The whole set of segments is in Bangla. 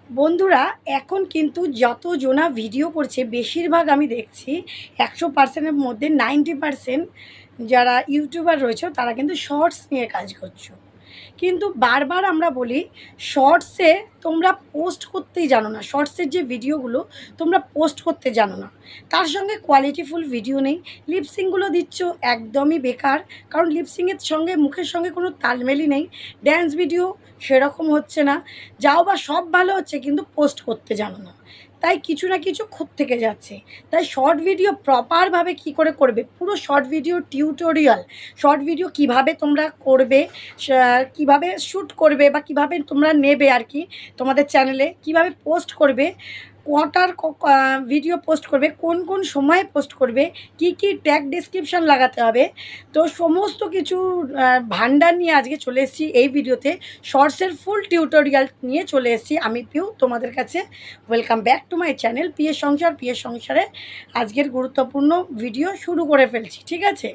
বন্ধুরা, এখন কিন্তু যতজনা ভিডিও করছে বেশিরভাগ আমি দেখছি 100%-এর মধ্যে 90% যারা ইউটিউবার রয়েছে তারা কিন্তু শর্টস নিয়ে কাজ করছো। কিন্তু বারবার আমরা বলি শর্টসে তোমরা পোস্ট করতেই জানো না, শর্টসের যে ভিডিওগুলো তোমরা পোস্ট করতে জানো না, তার সঙ্গে কোয়ালিটিফুল ভিডিও নেই। লিপসিংগুলো দিচ্ছ একদমই বেকার, কারণ লিপসিংয়ের সঙ্গে মুখের সঙ্গে কোনো তালমেলই নেই। ড্যান্স ভিডিও সেরকম হচ্ছে না, যাও বা সব ভালো হচ্ছে কিন্তু পোস্ট করতে জানো না, তাই কিছু না কিছু খুঁত থেকে যাচ্ছে। তাই শর্ট ভিডিও প্রপারভাবে কী করে করবে, পুরো short video tutorial, short video কিভাবে তোমরা করবে, কিভাবে শ্যুট করবে বা কিভাবে তোমরা নেবে আর কি, তোমাদের চ্যানেলে কিভাবে পোস্ট করবে, কটার ভিডিও পোস্ট করবে, কোন কোন সময়ে পোস্ট করবে, কি কি ট্যাগ ডেসক্রিপশান লাগাতে হবে, তো সমস্ত কিছু ভান্ডার নিয়ে আজকে চলে এসেছি এই ভিডিওতে। শর্টসের ফুল টিউটোরিয়াল নিয়ে চলে এসেছি আমি পিউ তোমাদের কাছে। Welcome back to my channel PS সংসার। পিএস সংসারে আজকের গুরুত্বপূর্ণ ভিডিও শুরু করে ফেলছি, ঠিক আছে?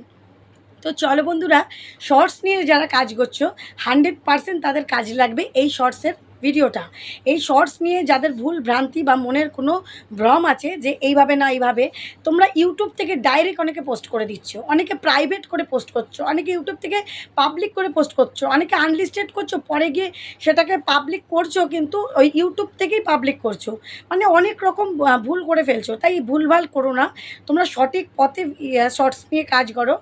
তো চলো বন্ধুরা, শর্টস নিয়ে যারা কাজ করছো 100% তাদের কাজে লাগবে এই শর্টসের ভিডিওটা। এই শর্টস নিয়ে যাদের ভুল ভ্রান্তি বা মনের কোনো ভ্রম আছে যে এইভাবে না এইভাবে, তোমরা ইউটিউব থেকে ডাইরেক্ট অনেকে পোস্ট করে দিচ্ছ, অনেকে প্রাইভেট করে পোস্ট করছো, অনেকে ইউটিউব থেকে পাবলিক করে পোস্ট করছো, অনেকে আনলিস্টেড করছো, পরে গিয়ে সেটাকে পাবলিক করছো, কিন্তু ওই ইউটিউব থেকেই পাবলিক করছো। মানে অনেক রকম ভুল করে ফেলছো। তাই ভুলভাল করো না, তোমরা সঠিক পথে শর্টস নিয়ে কাজ করো।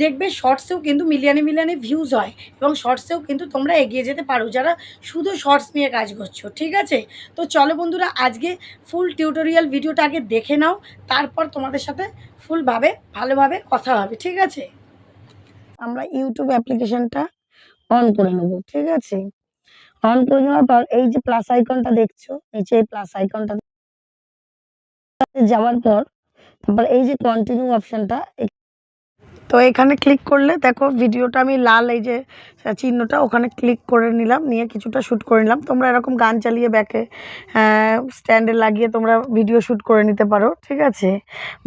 দেখবে শর্টসেও কিন্তু মিলিয়নে মিলিয়নে ভিউজ হয়, এবং শর্টসেও কিন্তু তোমরা এগিয়ে যেতে পারো যারা শুধু শর্টস নিয়ে কাজ করছো, ঠিক আছে? তো চলো বন্ধুরা, আজকে ফুল টিউটোরিয়াল ভিডিওটা আগে দেখে নাও, তারপর তোমাদের সাথে ফুলভাবে ভালোভাবে কথা হবে, ঠিক আছে? আমরা ইউটিউব অ্যাপ্লিকেশনটা অন করে নেব, ঠিক আছে? অন করে নেওয়ার পর এই যে প্লাস আইকনটা দেখছো নিচে, এই প্লাস আইকনটা যাওয়ার পর তারপর এই যে কন্টিনিউ অপশনটা, তো এখানে ক্লিক করলে দেখো ভিডিওটা আমি লাল এই যে চিহ্নটা ওখানে ক্লিক করে নিলাম, নিয়ে কিছুটা শ্যুট করে নিলাম। তোমরা এরকম গান চালিয়ে ব্যাকে স্ট্যান্ডে লাগিয়ে তোমরা ভিডিও শ্যুট করে নিতে পারো, ঠিক আছে?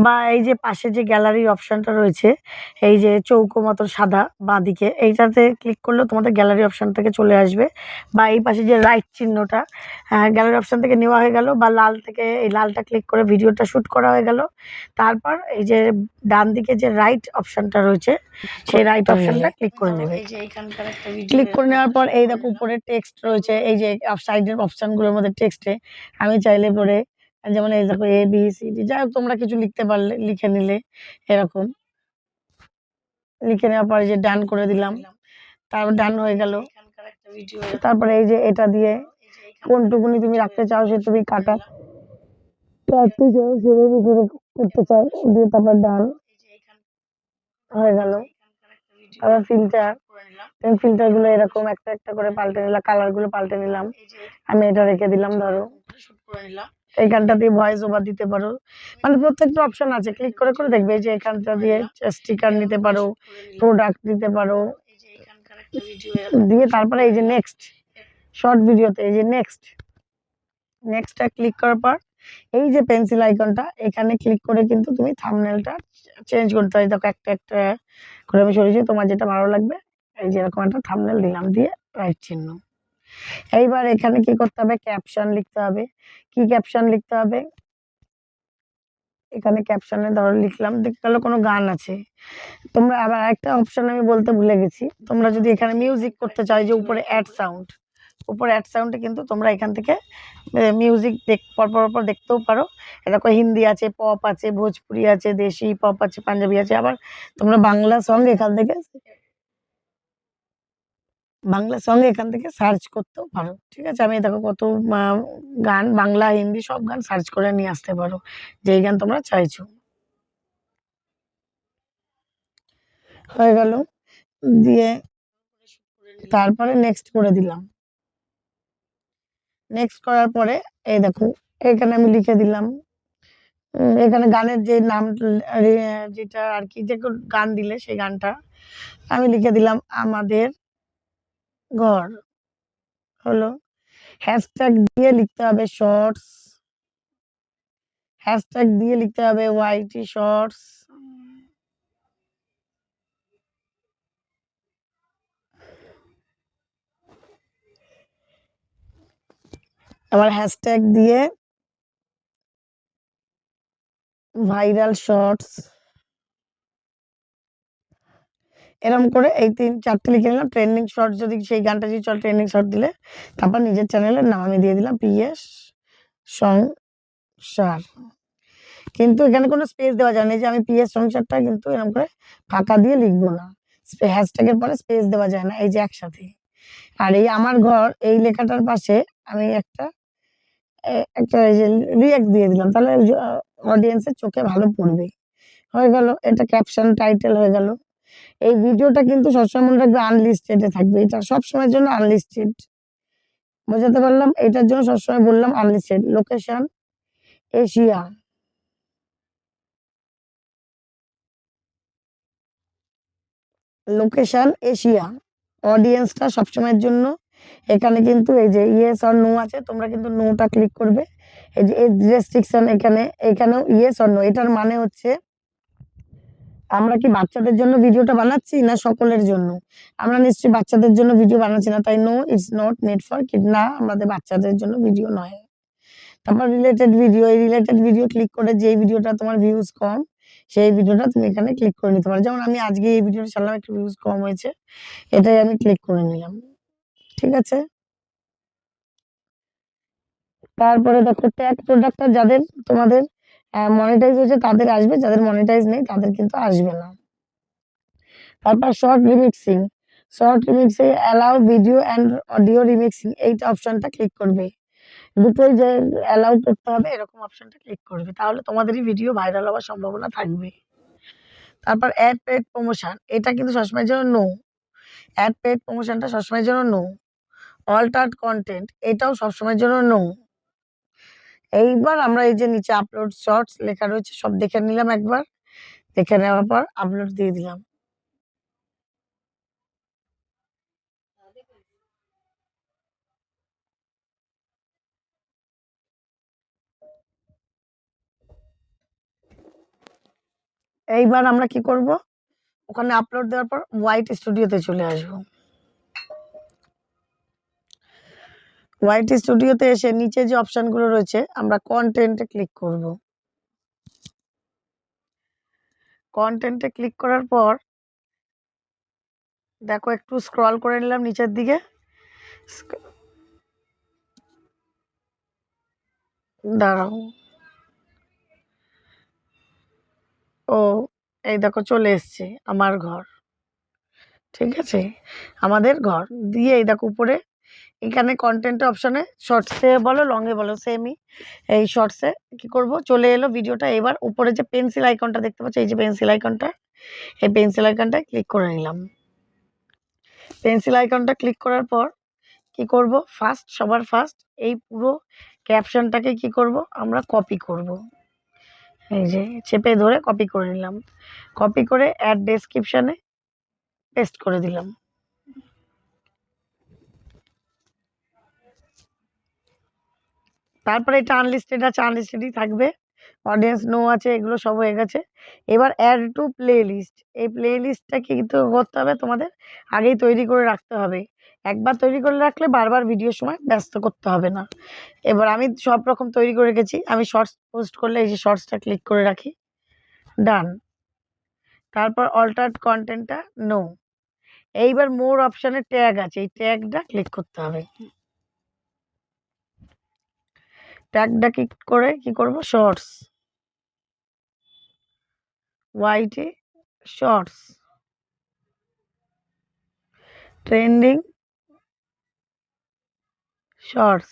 বা এই যে পাশে যে গ্যালারির অপশানটা রয়েছে, এই যে চৌকো মতো সাদা বাঁদিকে, এইটাতে ক্লিক করলেও তোমাদের গ্যালারি অপশান থেকে চলে আসবে। বা এই পাশে যে রাইট চিহ্নটা, গ্যালারি অপশান থেকে নেওয়া হয়ে গেল, বা লাল থেকে এই লালটা ক্লিক করে ভিডিওটা শ্যুট করা হয়ে গেল। তারপর এই যে ডান দিকে যে রাইট অপশনটা রয়েছে সেই রাইট অপশনটা ক্লিক করে নেবে। ক্লিক করে নেওয়ার পর এই দেখো উপরে টেক্সট রয়েছে, এই যে সাইডের অপশনগুলোর মধ্যে টেক্সটে আমি চাইলে পরে, যেমন এই দেখো এ বি সি ডি, যাই হোক তোমরা কিছু লিখতে পারলে লিখে নিলে, এরকম লিখে নেওয়ার পরে যে ডান করে দিলাম, তারপর ডান হয়ে গেল। তারপরে এই যে এটা দিয়ে কোনটুকুনি তুমি রাখতে চাও সে তুমি কাটতে চাও সেভাবে করতে চাও, দিয়ে তারপর ডান হয়ে গেল। আবার ফিল্টার গুলো এরকম একটা একটা করে পাল্টে নিলাম, কালার গুলো পাল্টে নিলাম। আমি এটা রেখে দিলাম, ধরো এইখানটা দিয়ে ভয়েস ওভার দিতে পারো, মানে প্রত্যেকটা অপশন আছে, ক্লিক করে করে দেখবে যে এখানটা দিয়ে স্টিকার নিতে পারো, প্রোডাক্ট দিতে পারো, দিয়ে তারপরে এই যে নেক্সট শর্ট ভিডিওতে এই যে নেক্সটটা ক্লিক করার পর এই যে পেন্সিল আইকনটা এখানে ক্লিক করে কিন্তু তুমি থাম্বনেলটা চেঞ্জ করতে হয়। দেখো একটা একটা করে আমি সরিয়েছি, তোমার যেটা ভালো লাগবে এই যে এরকম একটা থাম্বনেল দিলাম, দিয়ে রাইট চিহ্ন। এইবার এখানে কি করতে হবে, ক্যাপশন লিখতে হবে। কি ক্যাপশন লিখতে হবে, এখানে ক্যাপশনে ধরো লিখলাম, দেখতে গেলো কোনো গান আছে। তোমরা আবার একটা অপশন আমি বলতে ভুলে গেছি, তোমরা যদি এখানে মিউজিক করতে চাও, যে উপরে অ্যাড সাউন্ড, উপরে অ্যাড সাউন্ডে কিন্তু তোমরা এখান থেকে মিউজিক পরপর দেখতেও পারো। দেখো হিন্দি আছে, পপ আছে, ভোজপুরি আছে, দেশি পপ আছে, পাঞ্জাবি আছে, আবার তোমরা বাংলা সং এখান থেকে সার্চ করতেও পারো, ঠিক আছে? আমি দেখো কত গান, বাংলা হিন্দি সব গান সার্চ করে নিয়ে আসতে পারো, যেই গান তোমরা চাইছো। হয়ে গেল, দিয়ে তারপরে নেক্সট করে দিলাম। নেক্সট করার পরে এই দেখো এখানে আমি লিখে দিলাম, এখানে গানের যে নাম যেটা আর কি, যে গান দিলে সেই গানটা আমি লিখে দিলাম আমাদের ঘর। হলো, হ্যাশট্যাগ দিয়ে লিখতে হবে শর্টস, হ্যাশট্যাগ দিয়ে লিখতে হবে ওয়াইটি শর্টস। আবার হ্যাশট্যাগ দিয়ে ভাইরাল শর্টস এরকম করে এই 3-4টে লিখে নিলাম। ট্রেন্ডিং শর্ট যদি সেই গানটা যদি চল ট্রেন্ডিং শর্ট দিলে তারপর নিজের চ্যানেলের নাম আমি দিয়ে দিলাম পিএস সংসার। কিন্তু এখানে কোনো স্পেস দেওয়া যায় না, এই যে আমি পিএস সংসারটা কিন্তু এরকম করে ফাঁকা দিয়ে লিখবো না, হ্যাশট্যাগের পরে স্পেস দেওয়া যায় না, এই যে একসাথে। আর এই আমার ঘর এই লেখাটার পাশে আমি একটা এই যে রিঅ্যাক্ট দিয়ে দিলাম, তাহলে অডিয়েন্সের চোখে ভালো পড়বে। হয়ে গেল, এটা ক্যাপশন টাইটেল হয়ে গেল। এই ভিডিওটা কিন্তু সবসময় মনে রাখবে আনলিস্টেড এ থাকবে, এটা সবসময়ের জন্য আনলিস্টেড। বোঝাতে পারলাম? এটার জন্য সবসময় বললাম unlisted. Location Asia, location Asia. অডিয়েন্সটা সবসময়ের জন্য এখানে কিন্তু এই যে ইয়েস অর নো আছে, তোমরা কিন্তু নোটা ক্লিক করবে। এই যে এজ রেস্ট্রিকশন এখানেও ইয়েস অর নো, এটার মানে হচ্ছে আমরা কি বাচ্চাদের জন্য ভিডিওটা বানাচ্ছি না সকলের জন্য? আমরা নিশ্চয়ই বাচ্চাদের জন্য ভিডিও বানাচ্ছি না, তাই no it's not made for kid, না আমাদের বাচ্চাদের জন্য ভিডিও নয়। তারপর রিলেটেড ভিডিও, এই রিলেটেড ভিডিও ক্লিক করে যেই ভিডিওটা তোমার ভিউজ কম সেই ভিডিওটা তুমি এখানে ক্লিক করে নিতে পারো। যেমন আমি আজকে এই ভিডিওটা ছাড়লাম, একটু ভিউজ কম হয়েছে, এটাই আমি ক্লিক করে নিলাম। ঠিক আছে, তারপরে দেখো ট্যাগ প্রোডাক্টটা যাদের তোমাদের মনিটাইজ হয়েছে তাদের আসবে, যাদের মনিটাইজ নেই তাদের কিন্তু আসবে না। তারপর শর্ট রিমিক্সিং, শর্ট রিমিক্সে allow video and audio remixing, এইটা অপশনটা ক্লিক করবে। দুটোই যে অ্যালাউ করতে হবে এরকম অপশনটা ক্লিক করবে, তাহলে তোমাদেরই ভিডিও ভাইরাল হওয়ার সম্ভাবনা থাকবে। তারপর অ্যাড পেড প্রমোশন, এটা কিন্তু সবসময়ের জন্য নো। অ্যাড পেড প্রমোশনটা সবসময়ের জন্য নো। অল্টার্ড কন্টেন্ট, এটাও সবসময়ের জন্য নো। এইবার আমরা এই যে নিচে আপলোড শর্টস লেখা রয়েছে সব দেখে নিলাম একবার, দেখে নেওয়ার পর আপলোড দিয়ে দিলাম। এইবার আমরা কি করব, ওখানে আপলোড দেওয়ার পর হোয়াইট স্টুডিওতে চলে আসবো। হোয়াইট স্টুডিওতে এসে নিচে যে অপশনগুলো রয়েছে আমরা কন্টেন্টে ক্লিক করব। কন্টেন্টে ক্লিক করার পর দেখো একটু স্ক্রল করে নিলাম নিচের দিকে, দাঁড়াও, ও এই দেখো চলে এসছে আমার ঘর। ঠিক আছে, আমাদের ঘর দিয়ে এই দেখো উপরে এখানে কন্টেন্ট অপশনে শর্টসে বলো লংয়ে বলো সেমই, এই শর্টসে কি করব চলে এলো ভিডিওটা। এবার উপরে যে পেন্সিল আইকনটা দেখতে পাচ্ছ, এই যে পেন্সিল আইকনটা, এই পেন্সিল আইকনটায় ক্লিক করে নিলাম। পেন্সিল আইকনটা ক্লিক করার পর কি করব, সবার ফার্স্ট এই পুরো ক্যাপশনটাকে কি করব আমরা কপি করব। এই যে চেপে ধরে কপি করে নিলাম, কপি করে অ্যাড ডেসক্রিপশনে পেস্ট করে দিলাম। তারপরে এটা আনলিস্টেড আছে, আনলিস্টেডই থাকবে। অডিয়েন্স নো আছে, এগুলো সব হয়ে গেছে। এবার অ্যাড টু প্লে লিস্ট, এই প্লে লিস্টটা কিন্তু করতে হবে তোমাদের আগেই তৈরি করে রাখতে হবে। একবার তৈরি করে রাখলে বারবার ভিডিওর সময় ব্যস্ত করতে হবে না। এবার আমি সব রকম তৈরি করে রেখেছি, আমি শর্টস পোস্ট করলে এই যে শর্টসটা ক্লিক করে রাখি, ডান। তারপর অল্টার্ড কন্টেন্টটা নো। এইবার মোর অপশানে ট্যাগ আছে, এই ট্যাগটা ক্লিক করতে হবে। ট্যাগটা ক্লিক করে কি করব, শর্টস, ওয়াইটি শর্টস, ট্রেন্ডিং শর্টস।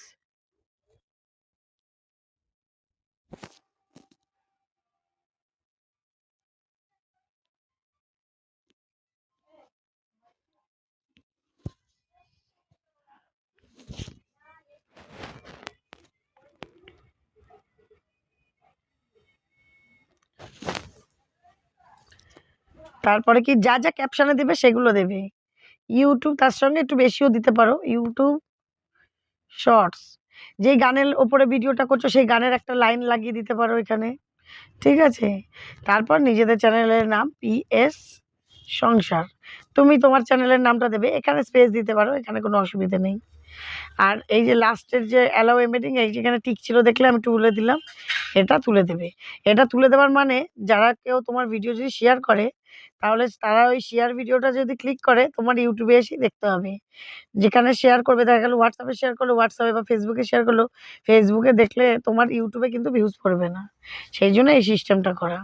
তারপরে কি যা যা ক্যাপশনে দেবে সেগুলো দেবে। ইউটিউব তার সঙ্গে একটু বেশিও দিতে পারো, ইউটিউব শর্টস, যেই গানের ওপরে ভিডিওটা করছো সেই গানের একটা লাইন লাগিয়ে দিতে পারো এখানে। ঠিক আছে, তারপর নিজেদের চ্যানেলের নাম পিএস সংসার, তুমি তোমার চ্যানেলের নামটা দেবে, এখানে স্পেস দিতে পারো, এখানে কোনো অসুবিধা নেই। আর এই যে লাস্টের যে অ্যালাউ এমবেডিং, এই যেখানে টিক ছিল দেখলে আমি তুলে দিলাম, এটা তুলে দেবে। এটা তুলে দেওয়ার মানে যারা কেউ তোমার ভিডিও যদি শেয়ার করে, তাহলে তারা ওই শেয়ার ভিডিওটা যদি ক্লিক করে তোমার ইউটিউবে এসেই দেখতে হবে। যেখানে শেয়ার করবে, দেখা গেল হোয়াটসঅ্যাপে শেয়ার করলো, হোয়াটসঅ্যাপে বা ফেসবুকে শেয়ার করলো, ফেসবুকে দেখলে তোমার ইউটিউবে কিন্তু ভিউজ পড়বে না। সেই জন্য এই সিস্টেমটা করা।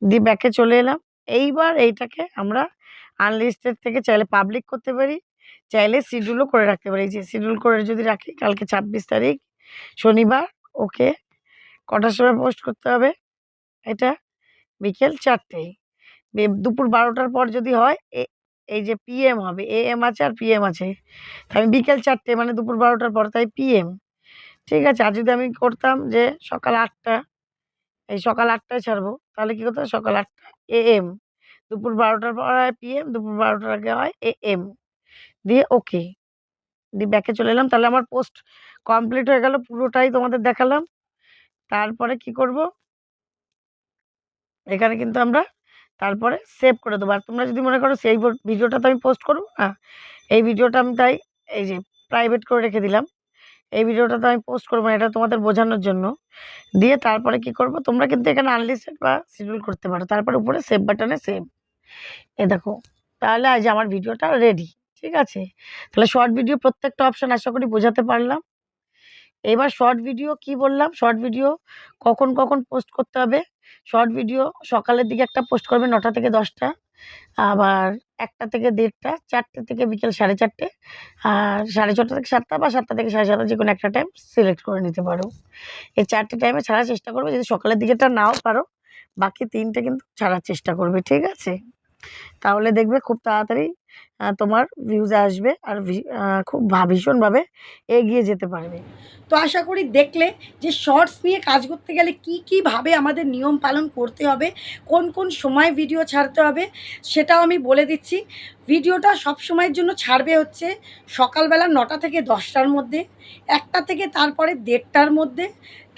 দিয়ে ব্যাকে চলে এলাম। এইবার এইটাকে আমরা আনলিস্টেড থেকে চাইলে পাবলিক করতে পারি, চাইলে শিডিউলও করে রাখতে পারি। এই যে শিডিউল করে যদি রাখি, কালকে ২৬ তারিখ শনিবার, ওকে কটার সময় পোস্ট করতে হবে? এটা বিকেল ৪টেয়। দুপুর ১২টার পর যদি হয়, এই যে পিএম হবে, এএম আছে আর পিএম আছে। আমি বিকেল ৪টে মানে দুপুর ১২টার পর, তাই পিএম। ঠিক আছে? আর যদি আমি করতাম যে সকাল ৮টা, এই সকাল ৮টায় ছাড়বো, তাহলে কি করতে হবে? সকাল ৮টা এএম। দুপুর ১২টার পর হয় পিএম, দুপুর ১২টার আগে হয় এএম। দিয়ে ওকে, দিয়ে ব্যাকে চলে এলাম। তাহলে আমার পোস্ট কমপ্লিট হয়ে গেল, পুরোটাই তোমাদের দেখালাম। তারপরে কি করব? এখানে কিন্তু আমরা তারপরে সেভ করে দেবো। আর তোমরা যদি মনে করো সেই ভিডিওটা তো আমি পোস্ট করবো না, এই ভিডিওটা আমি তাই এই যে প্রাইভেট করে রেখে দিলাম। এই ভিডিওটা তো আমি পোস্ট করবো না, এটা তোমাদের বোঝানোর জন্য। দিয়ে তারপরে কি করব? তোমরা কিন্তু এখানে আনলিস্টেড বা শিডিউল করতে পারো। তারপরে উপরে সেভ বাটনে সেভ। এ দেখো, তাহলে আজ আমার ভিডিওটা রেডি। ঠিক আছে? তাহলে শর্ট ভিডিও প্রত্যেকটা অপশন আশা করি বোঝাতে পারলাম। এবার শর্ট ভিডিও কি বললাম? শর্ট ভিডিও কখন, কখন পোস্ট করতে হবে? শর্ট ভিডিও সকালের দিকে একটা পোস্ট করবে ৯টা থেকে ১০টা, আবার ১টা থেকে ১:৩০, ৪টে থেকে বিকেল ৪:৩০, আর ৬:৩০ থেকে ৭টা বা ৭টা থেকে ৭:৩০, যেকোনো একটা টাইম সিলেক্ট করে নিতে পারো। এই ৪টে টাইমে ছাড়ার চেষ্টা করবে। যদি সকালের দিকেটা নাও পারো, বাকি ৩টে কিন্তু ছাড়ার চেষ্টা করবে। ঠিক আছে? তাহলে দেখবে খুব তাড়াতাড়ি তোমার ভিউজ আসবে, আর খুব ভীষণভাবে এগিয়ে যেতে পারবে। তো আশা করি দেখলে যে শর্টস নিয়ে কাজ করতে গেলে কীভাবে আমাদের নিয়ম পালন করতে হবে, কোন কোন সময় ভিডিও ছাড়তে হবে, সেটাও আমি বলে দিচ্ছি। ভিডিওটা সব সময়ের জন্য ছাড়বে হচ্ছে সকালবেলা ৯টা থেকে ১০টার মধ্যে, ১টা থেকে তারপরে ১:৩০টার মধ্যে,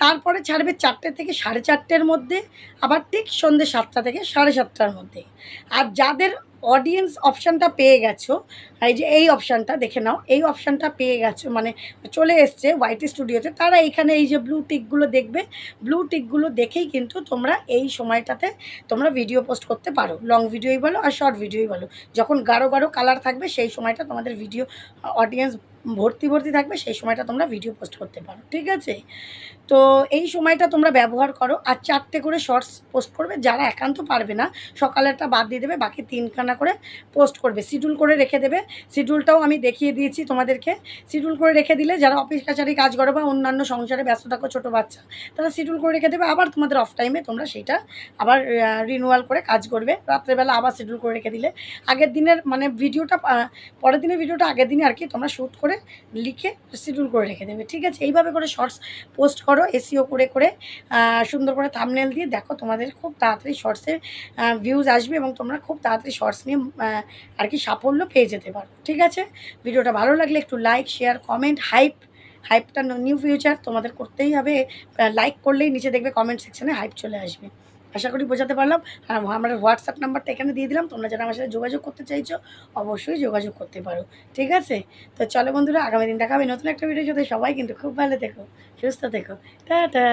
তারপরে ছাড়বে ৪টে থেকে ৪:৩০-র মধ্যে, আবার ঠিক সন্ধ্যে ৭টা থেকে ৭:৩০টার মধ্যে। আর যাদের অডিয়েন্স অপশানটা পেয়ে গেছো, এই যে এই অপশানটা দেখে নাও, এই অপশানটা পেয়ে গেছো মানে চলে এসছে ওয়াইটি স্টুডিওতে, তারা এইখানে এই যে ব্লু টিকগুলো দেখবে, ব্লু টিকগুলো দেখেই কিন্তু তোমরা এই সময়টাতে তোমরা ভিডিও পোস্ট করতে পারো। লং ভিডিওই বলো আর শর্ট ভিডিওই বলো, যখন গাঢ় গাঢ় কালার থাকবে সেই সময়টা তোমাদের ভিডিও অডিয়েন্স ভর্তি ভর্তি থাকবে, সেই সময়টা তোমরা ভিডিও পোস্ট করতে পারো। ঠিক আছে? তো এই সময়টা তোমরা ব্যবহার করো। আর 4টে করে শর্টস পোস্ট করবে। যারা একান্ত পারবে না, সকালেরটা বাদ দিয়ে দেবে, বাকি 3খানা করে পোস্ট করবে। শিডিউল করে রেখে দেবে। শিডিউলটাও আমি দেখিয়ে দিয়েছি তোমাদেরকে। শিডিউল করে রেখে দিলে যারা অফিস কাছারি কাজ করো বা অন্যান্য সংসারে ব্যস্ত থাকো, ছোটো বাচ্চা, তারা শিডিউল করে রেখে দেবে। আবার তোমাদের অফ টাইমে তোমরা সেইটা আবার রিনিউয়াল করে কাজ করবে। রাত্রেবেলা আবার শিডিউল করে রেখে দিলে আগের দিনের মানে ভিডিওটা, পরের দিনের ভিডিওটা আগের দিনে আর কি তোমরা শ্যুট করে লিখে শিডিউল করে রেখে দেবে। ঠিক আছে? এইভাবে করে শর্টস পোস্ট করো, এসইও করে করে সুন্দর করে থাম্বনেল দিয়ে দেখো তোমাদের খুব তাড়াতাড়ি শর্টসের ভিউজ আসবে, এবং তোমরা খুব তাড়াতাড়ি শর্টস নিয়ে আর কি সাফল্য পেয়ে যেতে পারো। ঠিক আছে? ভিডিওটা ভালো লাগলে একটু লাইক, শেয়ার, কমেন্ট, হাইপটা নিউ ফিউচার তোমাদের করতেই হবে। লাইক করলেই নিচে দেখবে কমেন্ট সেকশানে হাইপ চলে আসবে। আশা করি বোঝাতে পারলাম। আর আমার হোয়াটসঅ্যাপ নাম্বারটা এখানে দিয়ে দিলাম। তোমরা যারা আমার সাথে যোগাযোগ করতে চাইছো, অবশ্যই যোগাযোগ করতে পারো। ঠিক আছে? তো চলো বন্ধুরা, আগামী দিন দেখা হবে নতুন একটা ভিডিওর সাথে। সবাই কিন্তু খুব ভালো থেকো, সুস্থ থেকো। টাটা।